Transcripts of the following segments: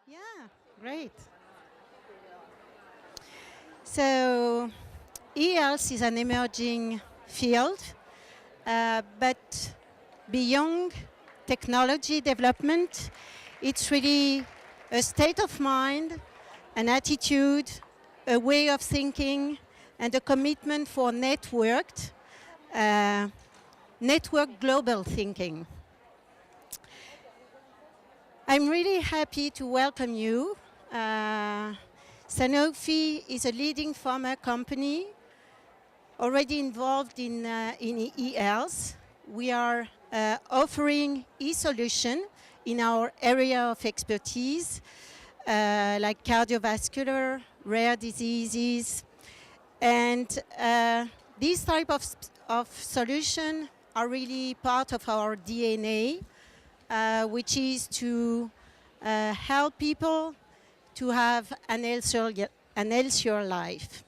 Yeah, great. So, e-health is an emerging field, but beyond technology development, it's really a state of mind, an attitude, a way of thinking, and a commitment for uh, network global thinking. I'm really happy to welcome you. Sanofi is a leading pharma company already involved in e-health. We are offering e-solution in our area of expertise, like cardiovascular, rare diseases, and these type of solution are really part of our DNA, which is to help people to have an healthier life.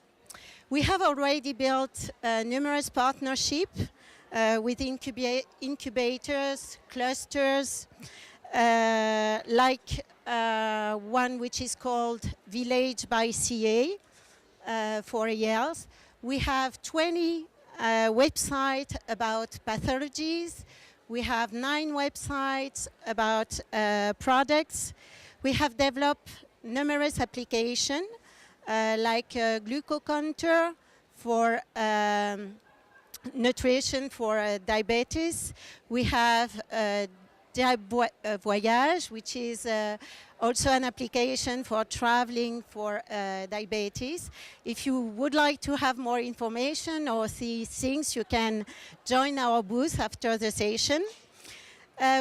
We have already built numerous partnerships with incubators, clusters, like one which is called Village by CA for health. We have 20 websites about pathologies. We have 9 websites about products. We have developed numerous applications like a glucocounter for nutrition for diabetes. We have Voyage, which is also an application for traveling for diabetes. If you would like to have more information or see things, you can join our booth after the session.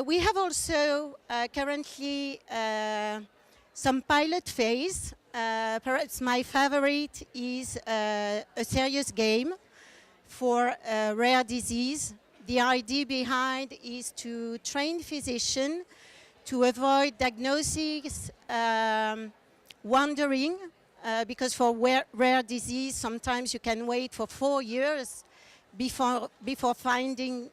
We have also currently some pilot phase. Perhaps my favorite is a serious game for rare disease. The idea behind is to train physicians to avoid diagnosis wandering, because for rare disease, sometimes you can wait for 4 years before finding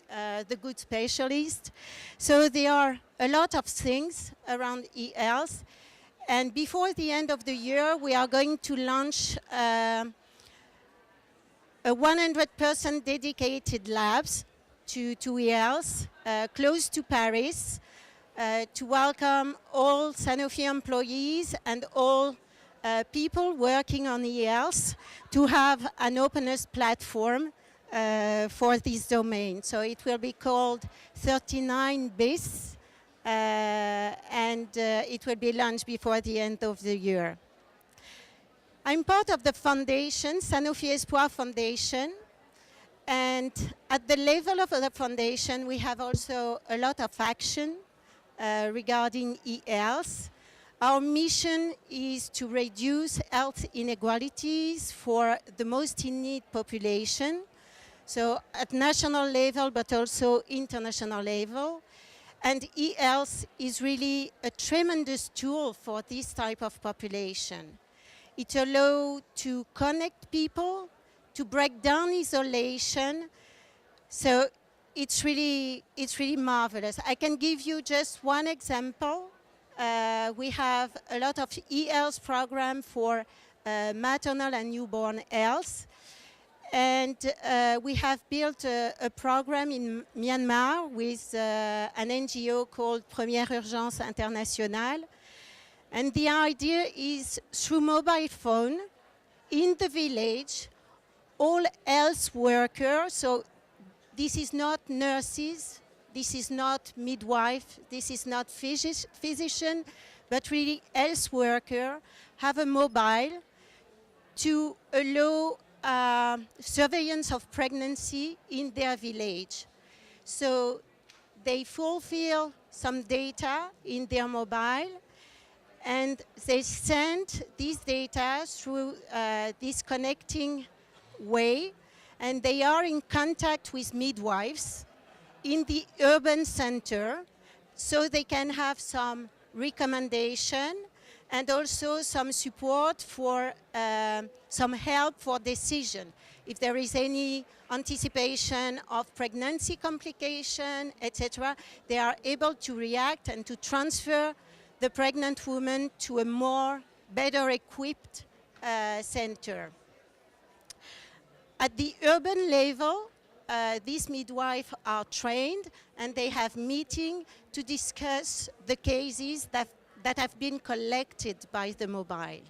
the good specialist. So there are a lot of things around e-health. And before the end of the year, we are going to launch a 100% dedicated labs to e-health close to Paris to welcome all Sanofi employees and all people working on e-health to have an openness platform for this domain. So it will be called 39 bis, and it will be launched before the end of the year. I'm part of the foundation, Sanofi Espoir Foundation, and at the level of the foundation, we have also a lot of action regarding e-health. Our mission is to reduce health inequalities for the most in need population, so at national level, but also international level. And e-health is really a tremendous tool for this type of population. It allows to connect people, to break down isolation. So it's really marvelous. I can give you just one example. We have a lot of e-health program for maternal and newborn health. And we have built a program in Myanmar with an NGO called Première Urgence Internationale. And the idea is through mobile phone, in the village, all health workers, so this is not nurses, this is not midwife, this is not physician, but really health worker have a mobile to allow surveillance of pregnancy in their village. So they fulfill some data in their mobile, and they send these data through this connecting way, and they are in contact with midwives in the urban center, so they can have some recommendation and also some support for some help for decision. If there is any anticipation of pregnancy complication, etc., they are able to react and to transfer the pregnant woman to a more better equipped center. At the urban level, these midwives are trained and they have meetings to discuss the cases that have been collected by the mobile.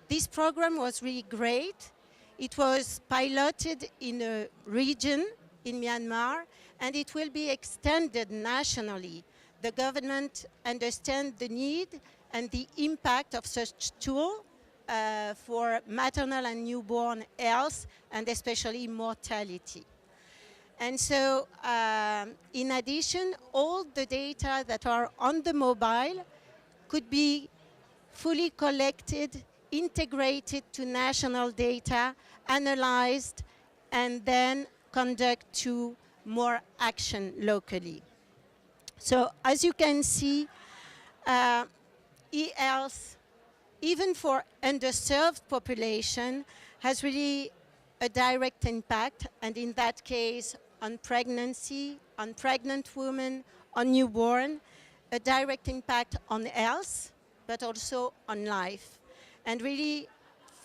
This program was really great. It was piloted in a region in Myanmar, and it will be extended nationally. The government understands the need and the impact of such tool for maternal and newborn health, and especially mortality. And so, in addition, all the data that are on the mobile could be fully collected, integrated to national data, analyzed, and then conduct to more action locally. So as you can see, e-health, even for underserved population, has really a direct impact, and in that case, on pregnancy, on pregnant women, on newborn, a direct impact on health, but also on life. And really,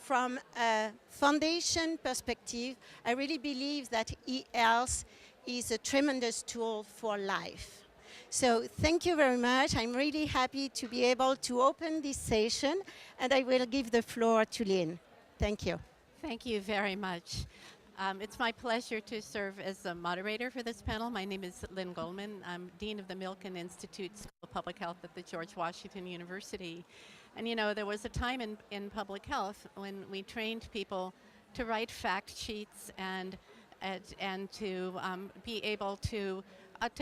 from a foundation perspective, I really believe that e-health is a tremendous tool for life. So thank you very much. I'm really happy to be able to open this session, and I will give the floor to Lynn. Thank you. Thank you very much. It's my pleasure to serve as a moderator for this panel. My name is Lynn Goldman. I'm Dean of the Milken Institute School of Public Health at the George Washington University. And you know, there was a time in public health when we trained people to write fact sheets and to be able to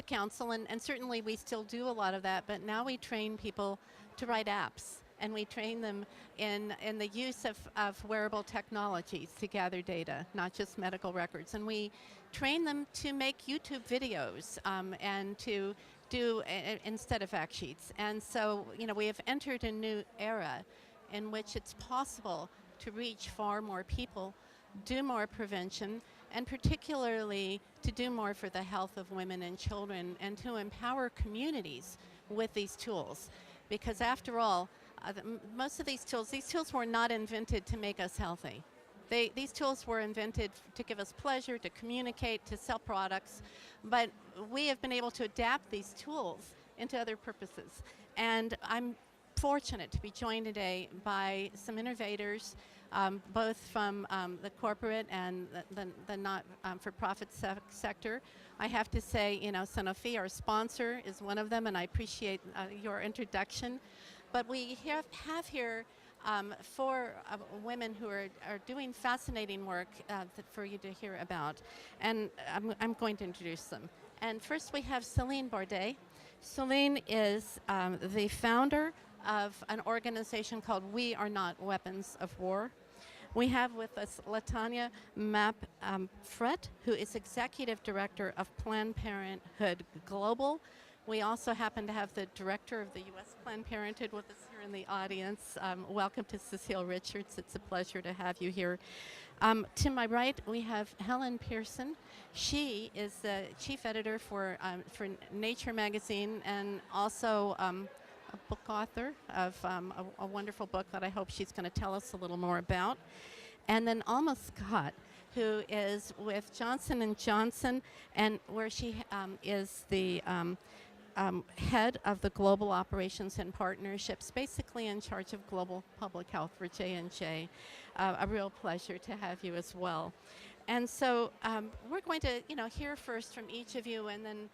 counsel, and certainly we still do a lot of that, but now we train people to write apps. And we train them in the use of wearable technologies to gather data, not just medical records. And we train them to make YouTube videos and to do instead of fact sheets. And so, you know, we have entered a new era in which it's possible to reach far more people, do more prevention, and particularly to do more for the health of women and children, and to empower communities with these tools. Because after all, most of these tools were not invented to make us healthy. These tools were invented to give us pleasure, to communicate, to sell products, but we have been able to adapt these tools into other purposes. And I'm fortunate to be joined today by some innovators, both from the corporate and the not-for-profit sector. I have to say, you know, Sanofi, our sponsor, is one of them, and I appreciate your introduction. But we have here 4 women who are doing fascinating work for you to hear about. And I'm going to introduce them. And first we have Céline Bordet. Céline is the founder of an organization called We Are Not Weapons of War. We have with us Latanya Map-Fret, who is Executive Director of Planned Parenthood Global. We also happen to have the Director of the U.S. Planned Parenthood with us here in the audience. Welcome to Cecile Richards. It's a pleasure to have you here. To my right, we have Helen Pearson. She is the Chief Editor for Nature magazine, and also a book author of a wonderful book that I hope she's going to tell us a little more about. And then Alma Scott, who is with Johnson & Johnson, and where she is the head of the global operations and partnerships, basically in charge of global public health for J&J. A real pleasure to have you as well. And so we're going to, you know, hear first from each of you, and then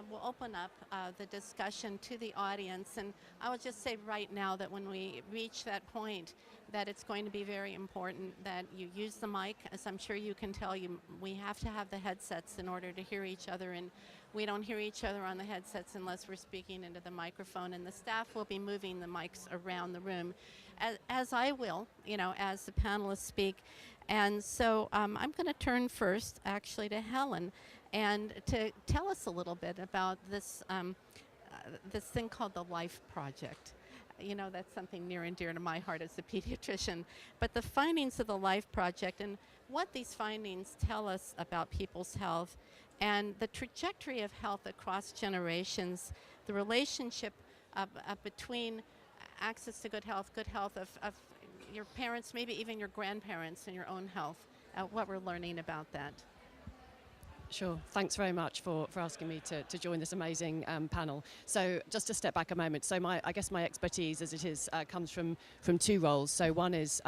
we'll open up the discussion to the audience. And I will just say right now that when we reach that point, that it's going to be very important that you use the mic. As I'm sure you can tell, we have to have the headsets in order to hear each other, and we don't hear each other on the headsets unless we're speaking into the microphone, and the staff will be moving the mics around the room, as I will, you know, as the panelists speak. And so I'm going to turn first, actually, to Helen, and to tell us a little bit about this, this thing called the Life Project. You know, that's something near and dear to my heart as a pediatrician. But the findings of the Life Project and what these findings tell us about people's health and the trajectory of health across generations, the relationship between access to good health of your parents, maybe even your grandparents, and your own health, what we're learning about that. Sure. Thanks very much for asking me to join this amazing panel. So just to step back a moment. So I guess my expertise as it is comes from two roles. So one is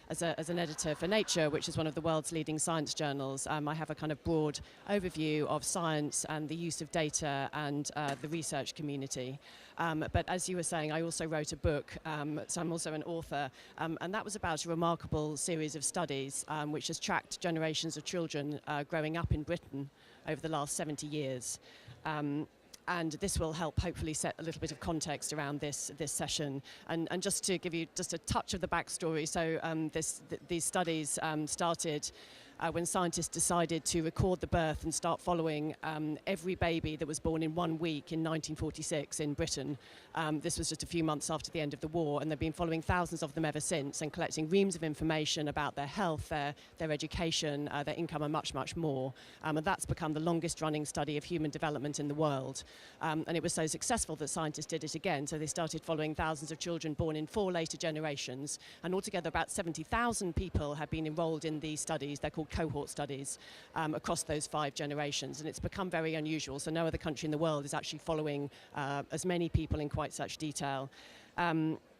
as an editor for Nature, which is one of the world's leading science journals. I have a kind of broad overview of science and the use of data and the research community. But as you were saying, I also wrote a book, so I'm also an author, and that was about a remarkable series of studies which has tracked generations of children growing up in Britain over the last 70 years. And this will help hopefully set a little bit of context around this session. And just to give you just a touch of the backstory, so these studies started when scientists decided to record the birth and start following every baby that was born in 1 week in 1946 in Britain. This was just a few months after the end of the war, and they've been following thousands of them ever since and collecting reams of information about their health, their education, their income, and much, much more. And that's become the longest running study of human development in the world. And it was so successful that scientists did it again. So they started following thousands of children born in 4 later generations. And altogether about 70,000 people have been enrolled in these studies. They're called cohort studies across those 5 generations. And it's become very unusual. So no other country in the world is actually following as many people in quite such detail.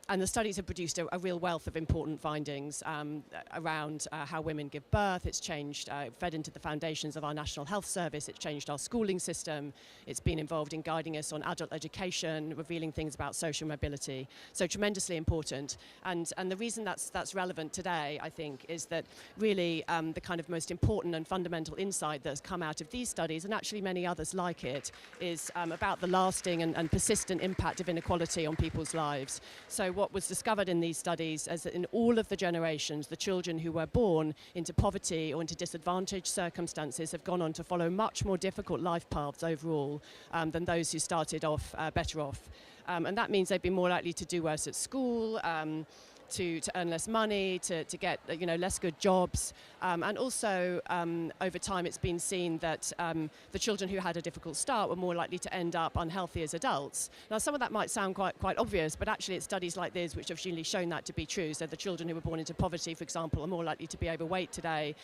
And the studies have produced a real wealth of important findings around how women give birth. It's changed, fed into the foundations of our National Health Service. It's changed our schooling system. It's been involved in guiding us on adult education, revealing things about social mobility. So tremendously important. And the reason that's relevant today, I think, is that really the kind of most important and fundamental insight that's come out of these studies, and actually many others like it, is about the lasting and persistent impact of inequality on people's lives. So what was discovered in these studies is that in all of the generations, the children who were born into poverty or into disadvantaged circumstances have gone on to follow much more difficult life paths overall than those who started off better off. And that means they've been more likely to do worse at school, to earn less money, to get less good jobs, and also over time it's been seen that the children who had a difficult start were more likely to end up unhealthy as adults. Now some of that might sound quite obvious, but actually it's studies like this which have really shown that to be true. So the children who were born into poverty, for example, are more likely to be overweight today,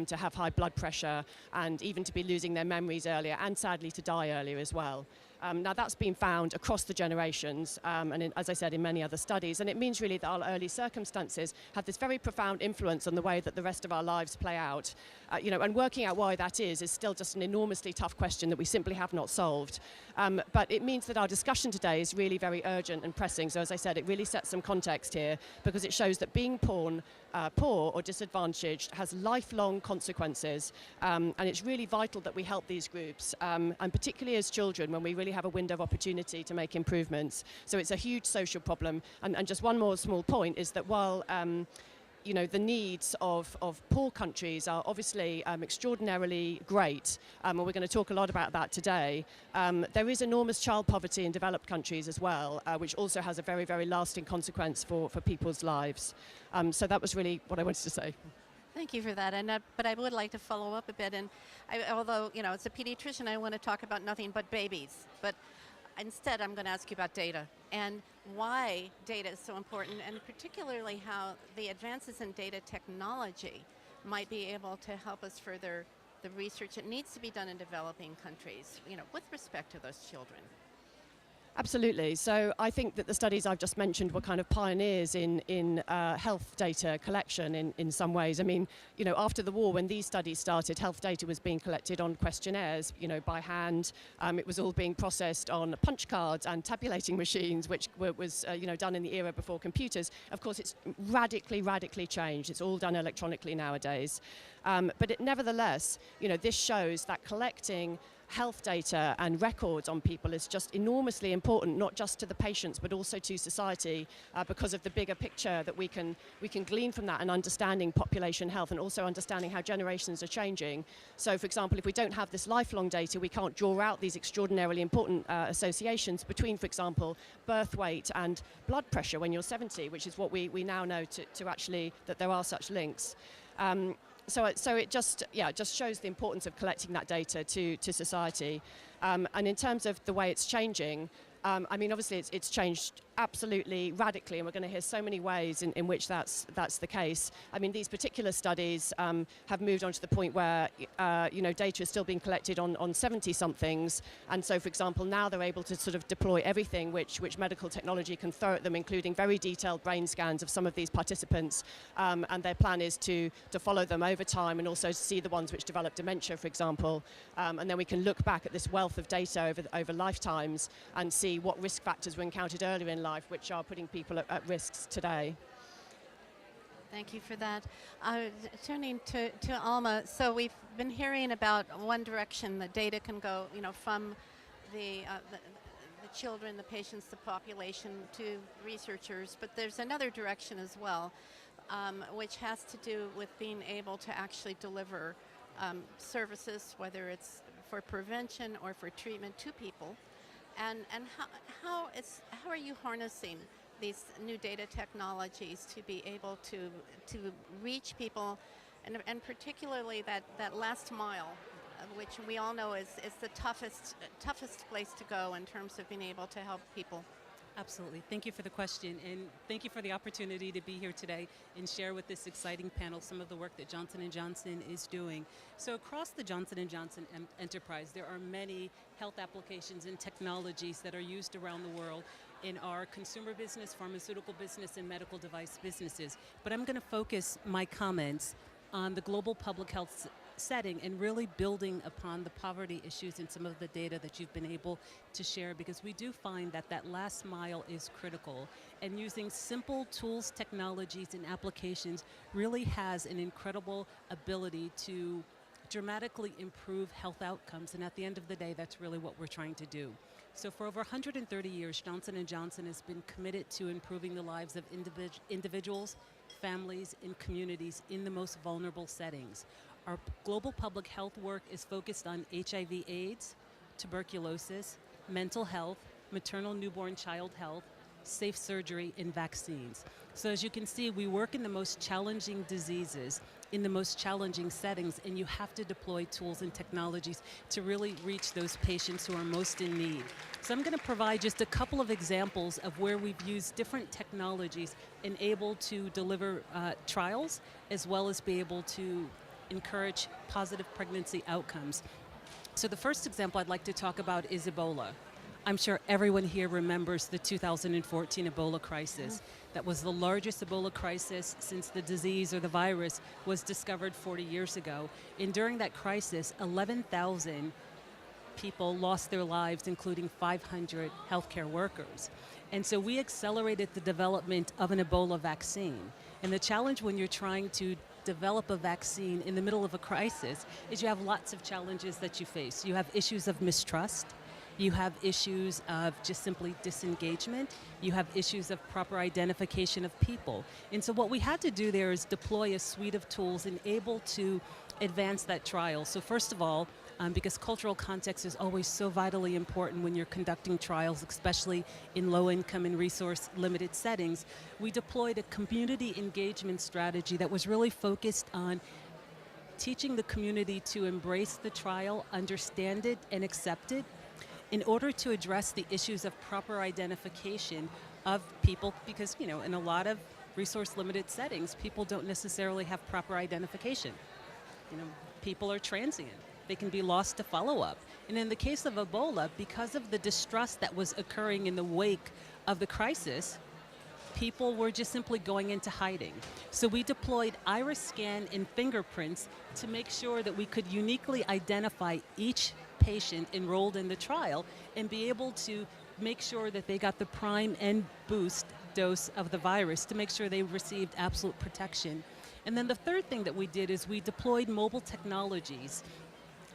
to have high blood pressure, and even to be losing their memories earlier, and sadly to die earlier as well. Now that's been found across the generations, and as I said, in many other studies, and it means really that our early circumstances have this very profound influence on the way that the rest of our lives play out. And working out why that is still just an enormously tough question that we simply have not solved. But it means that our discussion today is really very urgent and pressing. So as I said, it really sets some context here, because it shows that being poor or disadvantaged has lifelong consequences, and it's really vital that we help these groups, and particularly as children, when we really have a window of opportunity to make improvements. So it's a huge social problem. And just one more small point is that while the needs of poor countries are obviously extraordinarily great, and we're going to talk a lot about that today. There is enormous child poverty in developed countries as well, which also has a very, very lasting consequence for people's lives. So that was really what I wanted to say. Thank you for that. And but I would like to follow up a bit. And although as a pediatrician, I want to talk about nothing but babies. But instead, I'm going to ask you about data and why data is so important, and particularly how the advances in data technology might be able to help us further the research that needs to be done in developing countries, with respect to those children. Absolutely. So I think that the studies I've just mentioned were kind of pioneers in health data collection in some ways. I mean, after the war, when these studies started, health data was being collected on questionnaires, by hand. It was all being processed on punch cards and tabulating machines, which was done in the era before computers. Of course, it's radically changed. It's all done electronically nowadays. But nevertheless, this shows that collecting health data and records on people is just enormously important, not just to the patients but also to society, because of the bigger picture that we can glean from that, and understanding population health and also understanding how generations are changing. So for example, if we don't have this lifelong data, we can't draw out these extraordinarily important associations between, for example, birth weight and blood pressure when you're 70, which is what we now know to actually that there are such links. So it just shows the importance of collecting that data to society. And in terms of the way it's changing, I mean, obviously, it's changed absolutely radically, and we're going to hear so many ways in which that's the case. I mean, these particular studies have moved on to the point where data is still being collected on 70-somethings, and so, for example, now they're able to sort of deploy everything which medical technology can throw at them, including very detailed brain scans of some of these participants, and their plan is to follow them over time and also to see the ones which develop dementia, for example, and then we can look back at this wealth of data over lifetimes and see what risk factors were encountered earlier in life which are putting people at risks today. Thank you for that. Turning to Alma, so we've been hearing about one direction the data can go, from the children, the patients, the population to researchers, but there's another direction as well, which has to do with being able to actually deliver services, whether it's for prevention or for treatment to people. And how are you harnessing these new data technologies to be able to reach people, and particularly that last mile, which we all know is the toughest place to go in terms of being able to help people? Absolutely. Thank you for the question, and thank you for the opportunity to be here today and share with this exciting panel some of the work that Johnson & Johnson is doing. So across the Johnson & Johnson enterprise, there are many health applications and technologies that are used around the world in our consumer business, pharmaceutical business, and medical device businesses. But I'm going to focus my comments on the global public health setting and really building upon the poverty issues and some of the data that you've been able to share, because we do find that last mile is critical, and using simple tools, technologies, and applications really has an incredible ability to dramatically improve health outcomes, and at the end of the day, that's really what we're trying to do. So for over 130 years, Johnson & Johnson has been committed to improving the lives of individuals, families, and communities in the most vulnerable settings. Our global public health work is focused on HIV/AIDS, tuberculosis, mental health, maternal newborn child health, safe surgery, and vaccines. So as you can see, we work in the most challenging diseases, in the most challenging settings, and you have to deploy tools and technologies to really reach those patients who are most in need. So I'm going to provide just a couple of examples of where we've used different technologies and able to deliver trials, as well as be able to encourage positive pregnancy outcomes. So the first example I'd like to talk about is Ebola. I'm sure everyone here remembers the 2014 Ebola crisis. That was the largest Ebola crisis since the disease or the virus was discovered 40 years ago. And during that crisis, 11,000 people lost their lives, including 500 healthcare workers. And so we accelerated the development of an Ebola vaccine. And the challenge when you're trying to develop a vaccine in the middle of a crisis is you have lots of challenges that you face. You have issues of mistrust. You have issues of just simply disengagement. You have issues of proper identification of people. And so what we had to do there is deploy a suite of tools and able to advance that trial. So first of all, because cultural context is always so vitally important when you're conducting trials, especially in low-income and resource-limited settings, we deployed a community engagement strategy that was really focused on teaching the community to embrace the trial, understand it, and accept it, in order to address the issues of proper identification of people, because, in a lot of resource-limited settings, people don't necessarily have proper identification. People are transient. They can be lost to follow-up. And in the case of Ebola, because of the distrust that was occurring in the wake of the crisis, people were just simply going into hiding. So we deployed iris scan and fingerprints to make sure that we could uniquely identify each patient enrolled in the trial and be able to make sure that they got the prime and boost dose of the virus to make sure they received absolute protection. And then the third thing that we did is we deployed mobile technologies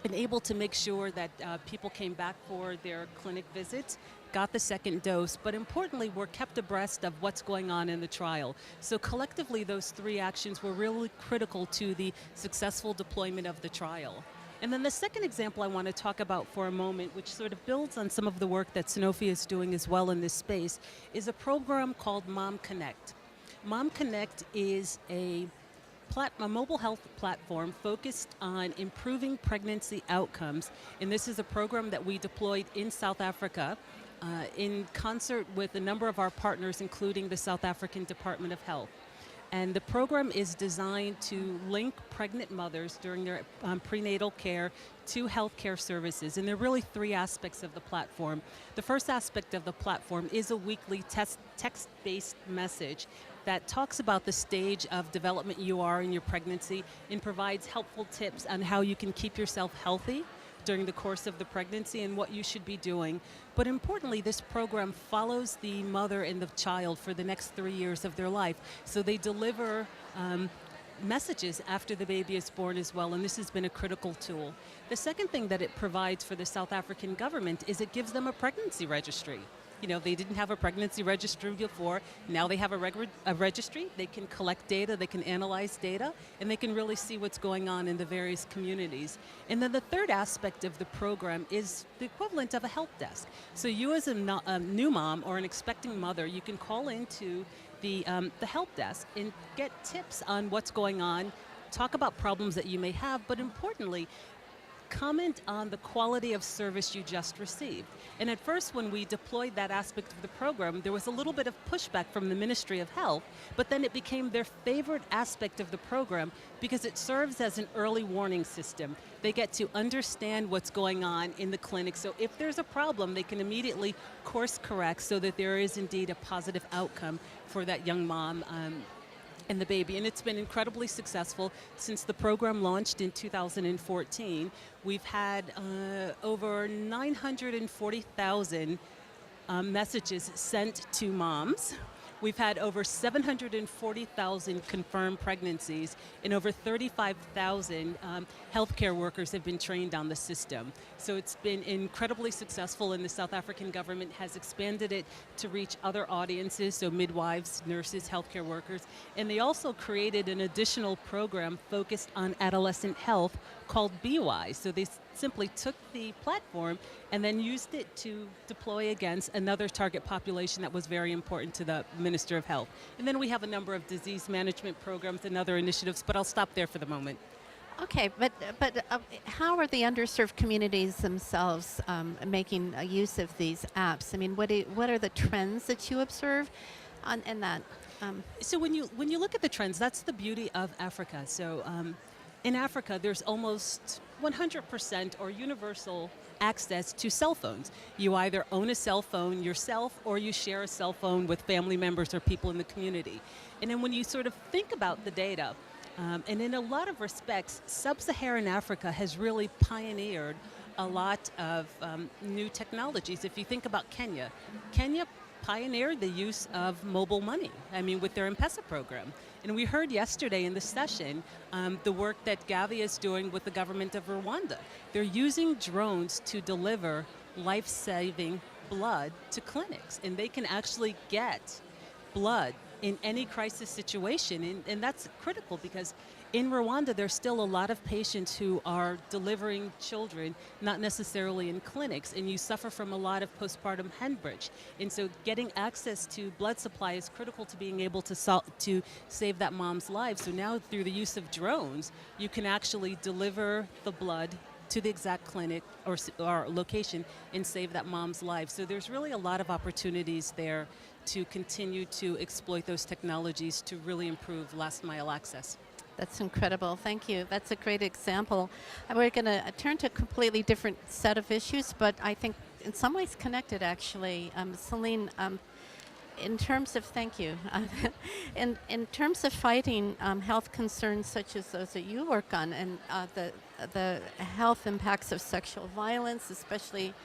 and able to make sure that people came back for their clinic visits, got the second dose, but importantly, were kept abreast of what's going on in the trial. So collectively, those three actions were really critical to the successful deployment of the trial. And then the second example I want to talk about for a moment, which sort of builds on some of the work that Sanofi is doing as well in this space, is a program called Mom Connect. Mom Connect is a mobile health platform focused on improving pregnancy outcomes. And this is a program that we deployed in South Africa in concert with a number of our partners, including the South African Department of Health. And the program is designed to link pregnant mothers during their prenatal care to healthcare services. And there are really three aspects of the platform. The first aspect of the platform is a weekly text-based message that talks about the stage of development you are in your pregnancy and provides helpful tips on how you can keep yourself healthy during the course of the pregnancy and what you should be doing. But importantly, this program follows the mother and the child for the next 3 years of their life. So they deliver messages after the baby is born as well, and this has been a critical tool. The second thing that it provides for the South African government is it gives them a pregnancy registry. You know, they didn't have a pregnancy registry before. Now they have a registry. They can collect data, they can analyze data, and they can really see what's going on in the various communities. And then the third aspect of the program is the equivalent of a help desk. So you as a new mom or an expecting mother, you can call into the help desk and get tips on what's going on, talk about problems that you may have, but importantly, comment on the quality of service you just received. And at first, when we deployed that aspect of the program, there was a little bit of pushback from the Ministry of Health, but then it became their favorite aspect of the program because it serves as an early warning system. They get to understand what's going on in the clinic, so if there's a problem, they can immediately course correct so that there is indeed a positive outcome for that young mom and the baby. And it's been incredibly successful since the program launched in 2014. We've had over 940,000 messages sent to moms. We've had over 740,000 confirmed pregnancies, and over 35,000 healthcare workers have been trained on the system. So it's been incredibly successful, and the South African government has expanded it to reach other audiences, so midwives, nurses, healthcare workers. And they also created an additional program focused on adolescent health called BeWise. So they simply took the platform and then used it to deploy against another target population that was very important to the Minister of Health. And then we have a number of disease management programs and other initiatives, but I'll stop there for the moment. Okay, but how are the underserved communities themselves making use of these apps? I mean, what are the trends that you observe in that? So when you look at the trends, that's the beauty of Africa. So in Africa, there's almost 100% or universal access to cell phones. You either own a cell phone yourself or you share a cell phone with family members or people in the community. And then when you sort of think about the data, and in a lot of respects, sub-Saharan Africa has really pioneered a lot of new technologies. If you think about Kenya pioneered the use of mobile money, I mean, with their M-Pesa program. And we heard yesterday in the session the work that Gavi is doing with the government of Rwanda. They're using drones to deliver life-saving blood to clinics, and they can actually get blood in any crisis situation, and that's critical because in Rwanda there's still a lot of patients who are delivering children, not necessarily in clinics, and you suffer from a lot of postpartum hemorrhage. And so getting access to blood supply is critical to being able to save that mom's life. So now through the use of drones, you can actually deliver the blood to the exact clinic or location and save that mom's life. So there's really a lot of opportunities there to continue to exploit those technologies to really improve last mile access. That's incredible. Thank you. That's a great example. We're going to turn to a completely different set of issues, but I think in some ways connected, actually. Celine, in terms of, thank you, in terms of fighting health concerns such as those that you work on and the health impacts of sexual violence, especially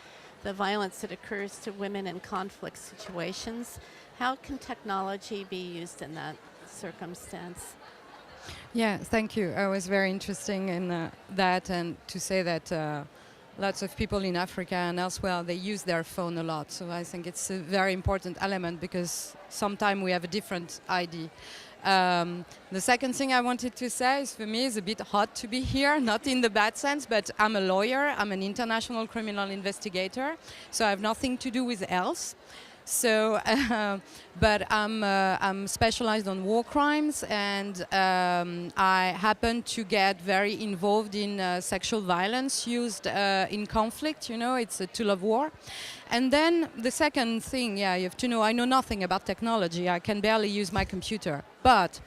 the violence that occurs to women in conflict situations, how can technology be used in that circumstance? Yeah, thank you. It was very interesting in that, and to say that lots of people in Africa and elsewhere, they use their phone a lot. So I think it's a very important element because sometimes we have a different idea. The second thing I wanted to say is for me it's a bit hot to be here, not in the bad sense, but I'm a lawyer, I'm an international criminal investigator, so I have nothing to do with health. So, but I'm specialized on war crimes, and I happen to get very involved in sexual violence used in conflict. You know, it's a tool of war. And then the second thing, yeah, you have to know, I know nothing about technology. I can barely use my computer. But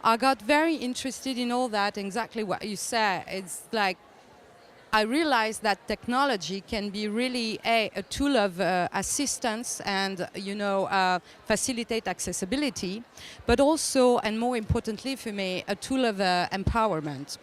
I got very interested in all that, exactly what you said. It's like, I realized that technology can be really a tool of assistance and, facilitate accessibility, but also, and more importantly for me, a tool of empowerment.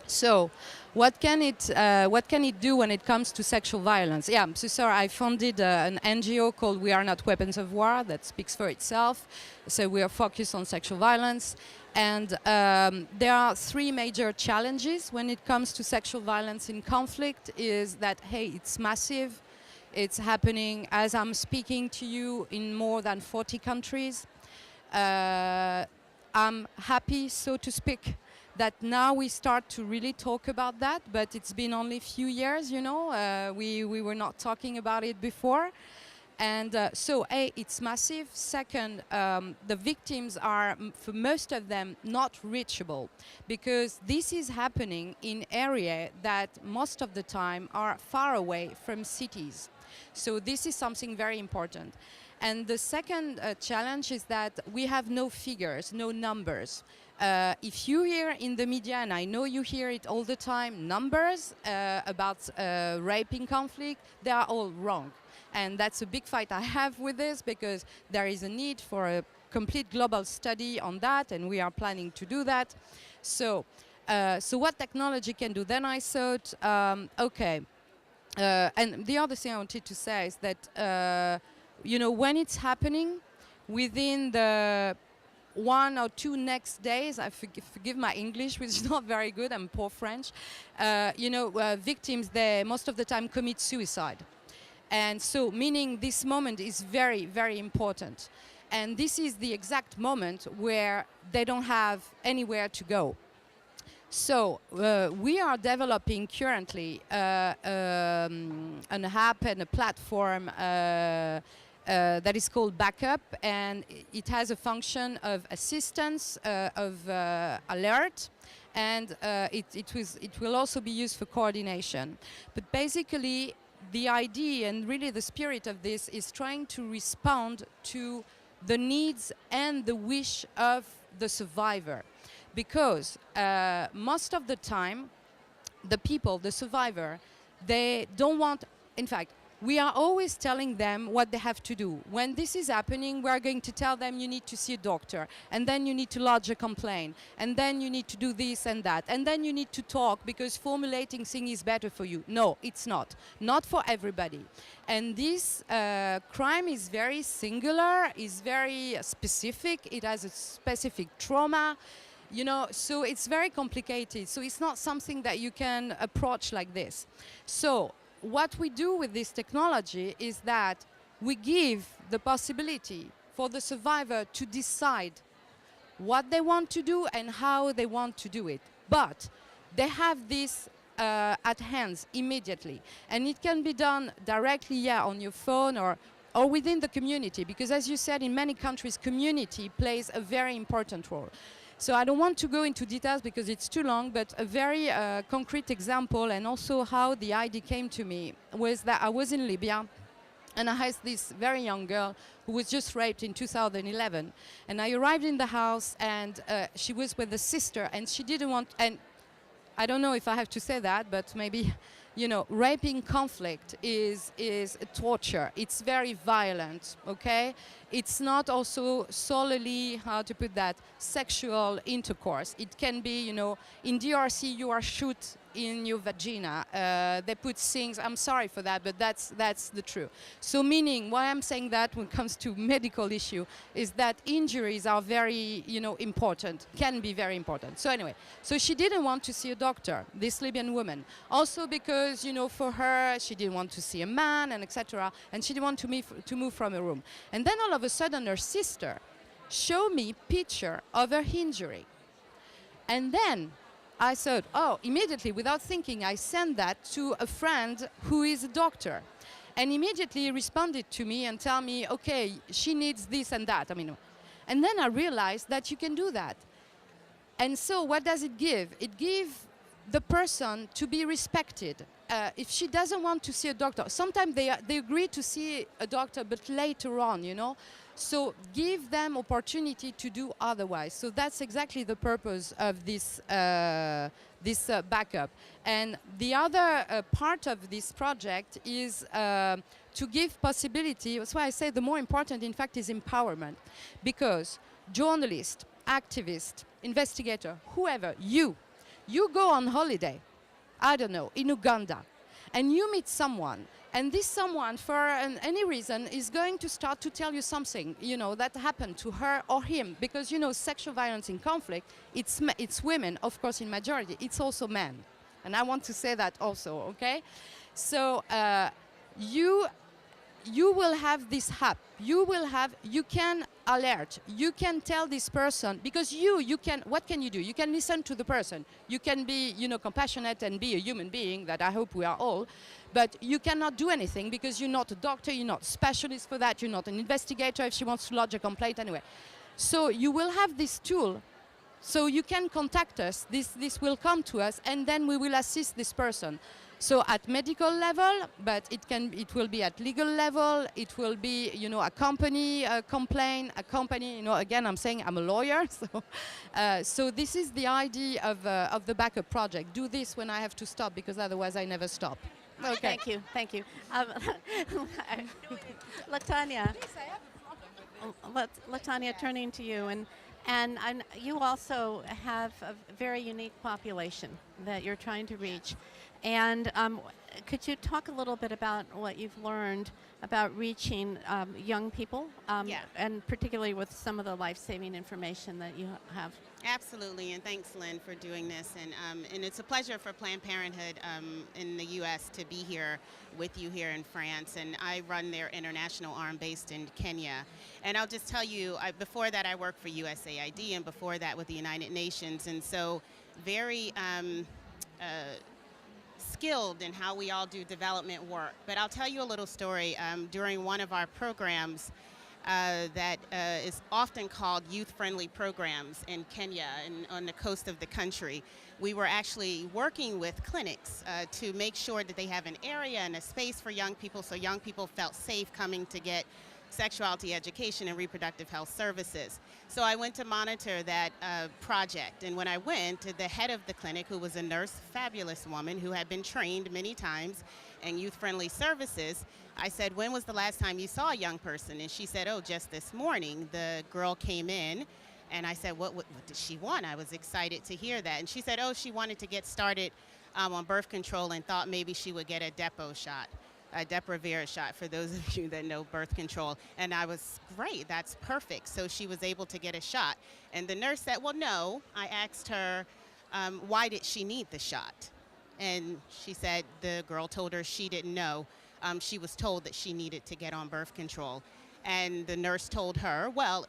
So, what can it do when it comes to sexual violence? Yeah, so sorry, I founded an NGO called We Are Not Weapons of War that speaks for itself. So we are focused on sexual violence. And there are three major challenges when it comes to sexual violence in conflict. Is that, hey, it's massive. It's happening as I'm speaking to you in more than 40 countries. I'm happy, so to speak, that now we start to really talk about that, but it's been only a few years, we were not talking about it before. And so, it's massive. Second, the victims are, for most of them, not reachable, because this is happening in areas that most of the time are far away from cities. So this is something very important. And the second challenge is that we have no figures, no numbers. If you hear in the media, and I know you hear it all the time, numbers about rape in conflict, they are all wrong. And that's a big fight I have with this, because there is a need for a complete global study on that, and we are planning to do that. So what technology can do? Then I thought, okay. And the other thing I wanted to say is that, when it's happening, within the 1 or 2 next days, I forgive my English, which is not very good, I'm poor French, victims, they most of the time commit suicide. And so, meaning this moment is very, very important. And this is the exact moment where they don't have anywhere to go. So, we are developing currently an app and a platform that is called Backup, and it has a function of assistance, of alert, and it will also be used for coordination. But basically, the idea and really the spirit of this is trying to respond to the needs and the wish of the survivor. Because most of the time, the people, the survivor, they don't want, in fact, we are always telling them what they have to do. When this is happening, we are going to tell them you need to see a doctor, and then you need to lodge a complaint, and then you need to do this and that, and then you need to talk because formulating things is better for you. No, it's not. Not for everybody. And this crime is very singular, is very specific, it has a specific trauma. So it's very complicated. So it's not something that you can approach like this. So what we do with this technology is that we give the possibility for the survivor to decide what they want to do and how they want to do it. But they have this at hands immediately. And it can be done directly, on your phone or within the community. Because as you said, in many countries, community plays a very important role. So I don't want to go into details because it's too long, but a very concrete example, and also how the idea came to me, was that I was in Libya, and I had this very young girl who was just raped in 2011. And I arrived in the house, and she was with a sister, and she didn't want, and I don't know if I have to say that, but maybe, raping conflict is a torture. It's very violent, okay? It's not also solely, how to put that, sexual intercourse. It can be, in DRC you are shot in your vagina. They put things, I'm sorry for that, but that's the truth. So meaning, why I'm saying that when it comes to medical issue is that injuries are very, important, can be very important. So anyway, so she didn't want to see a doctor, this Libyan woman. Also because, for her, she didn't want to see a man and etc. And she didn't want to move from a room. And then all of a sudden her sister showed me picture of her injury. And then I thought, immediately, without thinking, I sent that to a friend who is a doctor. and immediately responded to me and tell me, okay, she needs this and that. I mean, and then I realized that you can do that. And so what does it give? It gives the person to be respected. If she doesn't want to see a doctor, sometimes they agree to see a doctor, but later on, you know. So give them opportunity to do otherwise. So that's exactly the purpose of this backup. And the other part of this project is to give possibility. That's why I say the more important, in fact, is empowerment. Because journalist, activist, investigator, whoever, you go on holiday, I don't know, in Uganda, and you meet someone, and this someone, for any reason, is going to start to tell you something, you know, that happened to her or him, because, you know, sexual violence in conflict, it's women, of course, in majority, it's also men. And I want to say that also, okay? So you will have this hub. You can alert. You can tell this person, because you can, what can you do? You can listen to the person. You can be, you know, compassionate and be a human being, that I hope we are all, but you cannot do anything because you're not a doctor, you're not a specialist for that, you're not an investigator if she wants to lodge a complaint anyway. So you will have this tool. So you can contact us, this will come to us, and then we will assist this person. So at medical level, but it will be at legal level, it will be, you know, a company complaint, a company, you know, again, I'm saying I'm a lawyer, so, so this is the idea of the backup project. Do this when I have to stop, because otherwise I never stop. Okay. Thank you. Latanya. Latanya, turning to you, and you also have a very unique population that you're trying to reach. And could you talk a little bit about what you've learned about reaching young people, and particularly with some of the life-saving information that you have? Absolutely, and thanks, Lynn, for doing this. And it's a pleasure for Planned Parenthood in the U.S. to be here with you here in France. And I run their international arm based in Kenya. And I'll just tell you, before that I worked for USAID, and before that with the United Nations. And so very skilled in how we all do development work. But I'll tell you a little story. During one of our programs that is often called youth-friendly programs in Kenya and on the coast of the country, we were actually working with clinics to make sure that they have an area and a space for young people, so young people felt safe coming to get sexuality education and reproductive health services. So I went to monitor that project, and when I went, the head of the clinic, who was a nurse, fabulous woman who had been trained many times in youth-friendly services, I said, when was the last time you saw a young person? And she said, oh, just this morning. The girl came in, and I said, what did she want? I was excited to hear that. And she said, oh, she wanted to get started on birth control and thought maybe she would get a Depo shot. A Depo-Provera shot, for those of you that know birth control. And I was, great, that's perfect. So she was able to get a shot. And the nurse said, well, no. I asked her, why did she need the shot? And she said the girl told her she didn't know. She was told that she needed to get on birth control. And the nurse told her, well,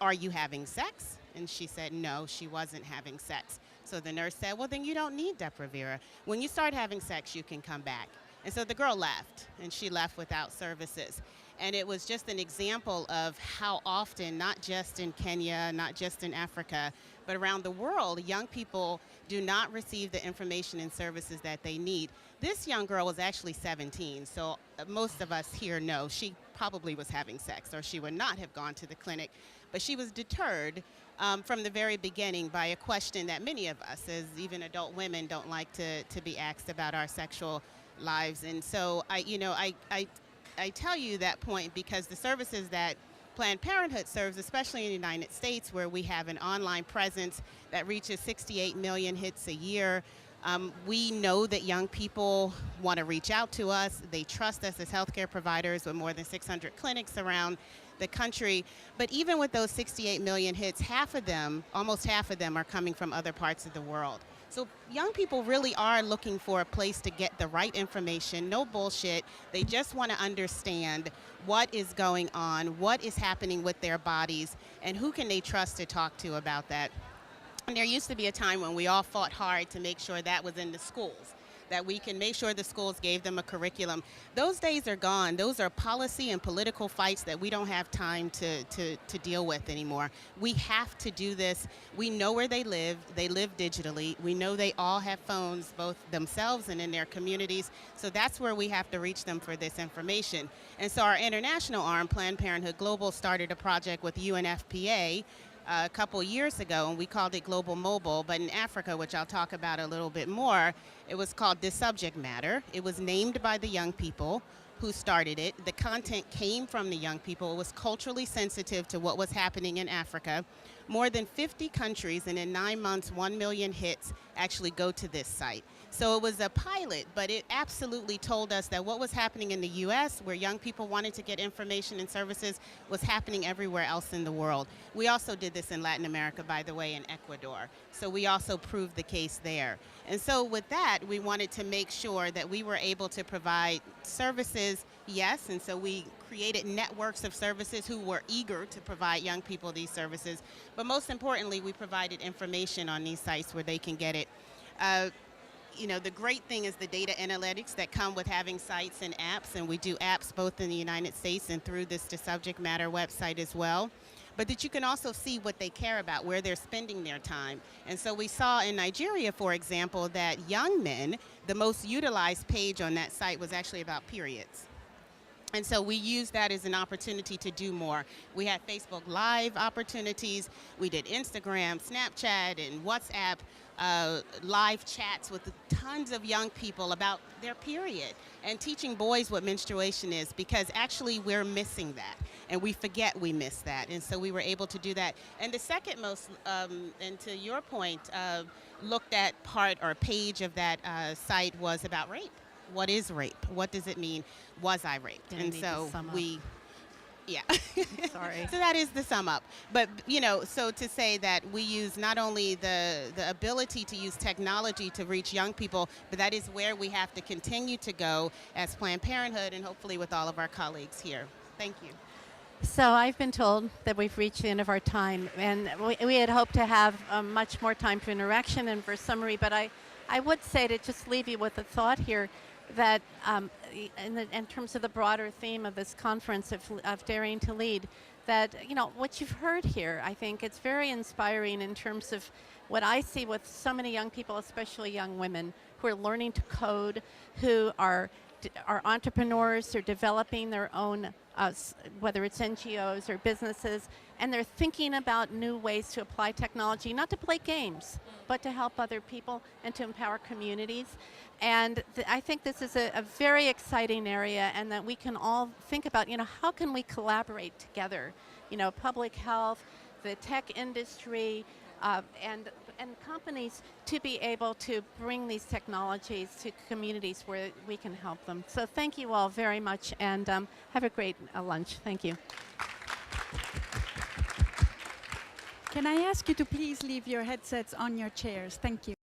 are you having sex? And she said, no, she wasn't having sex. So the nurse said, well, then you don't need Depo-Provera. When you start having sex, you can come back. And so the girl left, and she left without services. And it was just an example of how often, not just in Kenya, not just in Africa, but around the world, young people do not receive the information and services that they need. This young girl was actually 17, so most of us here know she probably was having sex, or she would not have gone to the clinic. But she was deterred from the very beginning by a question that many of us, as even adult women, don't like to be asked about our sexual lives. And so I tell you that point because the services that Planned Parenthood serves, especially in the United States, where we have an online presence that reaches 68 million hits a year, we know that young people want to reach out to us. They trust us as healthcare providers with more than 600 clinics around the country. But even with those 68 million hits, almost half of them are coming from other parts of the world. So young people really are looking for a place to get the right information, no bullshit. They just want to understand what is going on, what is happening with their bodies, and who can they trust to talk to about that. And there used to be a time when we all fought hard to make sure that was in the schools, that we can make sure the schools gave them a curriculum. Those days are gone. Those are policy and political fights that we don't have time to deal with anymore. We have to do this. We know where they live. They live digitally. We know they all have phones, both themselves and in their communities. So that's where we have to reach them for this information. And so our international arm, Planned Parenthood Global, started a project with UNFPA a couple years ago, and we called it Global Mobile. But in Africa, which I'll talk about a little bit more, it was called This Subject Matter. It was named by the young people who started it. The content came from the young people. It was culturally sensitive to what was happening in Africa. More than 50 countries, and in 9 months, 1 million hits actually go to this site. So it was a pilot, but it absolutely told us that what was happening in the US, where young people wanted to get information and services, was happening everywhere else in the world. We also did this in Latin America, by the way, in Ecuador. So we also proved the case there. And so with that, we wanted to make sure that we were able to provide services, yes, and so we created networks of services who were eager to provide young people these services. But most importantly, we provided information on these sites where they can get it. You know, the great thing is the data analytics that come with having sites and apps, and we do apps both in the United States and through this Subject Matter website as well. But that you can also see what they care about, where they're spending their time. And so we saw in Nigeria, for example, that young men, the most utilized page on that site was actually about periods. And so we used that as an opportunity to do more. We had Facebook Live opportunities. We did Instagram, Snapchat, and WhatsApp live chats with tons of young people about their period and teaching boys what menstruation is, because actually we're missing that and we forget we miss that. And so we were able to do that. And the second most, and to your point, looked at part or page of that site was about rape. What is rape? What does it mean? Was I raped? Didn't and need so to sum up. yeah. Sorry. So that is the sum up. But, you know, so to say that we use not only the ability to use technology to reach young people, but that is where we have to continue to go as Planned Parenthood and hopefully with all of our colleagues here. Thank you. So I've been told that we've reached the end of our time, and we had hoped to have much more time for interaction and for summary, but I would say, to just leave you with a thought here, that in terms of the broader theme of this conference of Daring to Lead, that, you know, what you've heard here, I think it's very inspiring in terms of what I see with so many young people, especially young women, who are learning to code, who are entrepreneurs, they're developing their own, whether it's NGOs or businesses, and they're thinking about new ways to apply technology, not to play games, but to help other people and to empower communities. And I think this is a very exciting area, and that we can all think about, you know, how can we collaborate together? You know, public health, the tech industry, and companies, to be able to bring these technologies to communities where we can help them. So thank you all very much, and have a great lunch. Thank you. Can I ask you to please leave your headsets on your chairs? Thank you.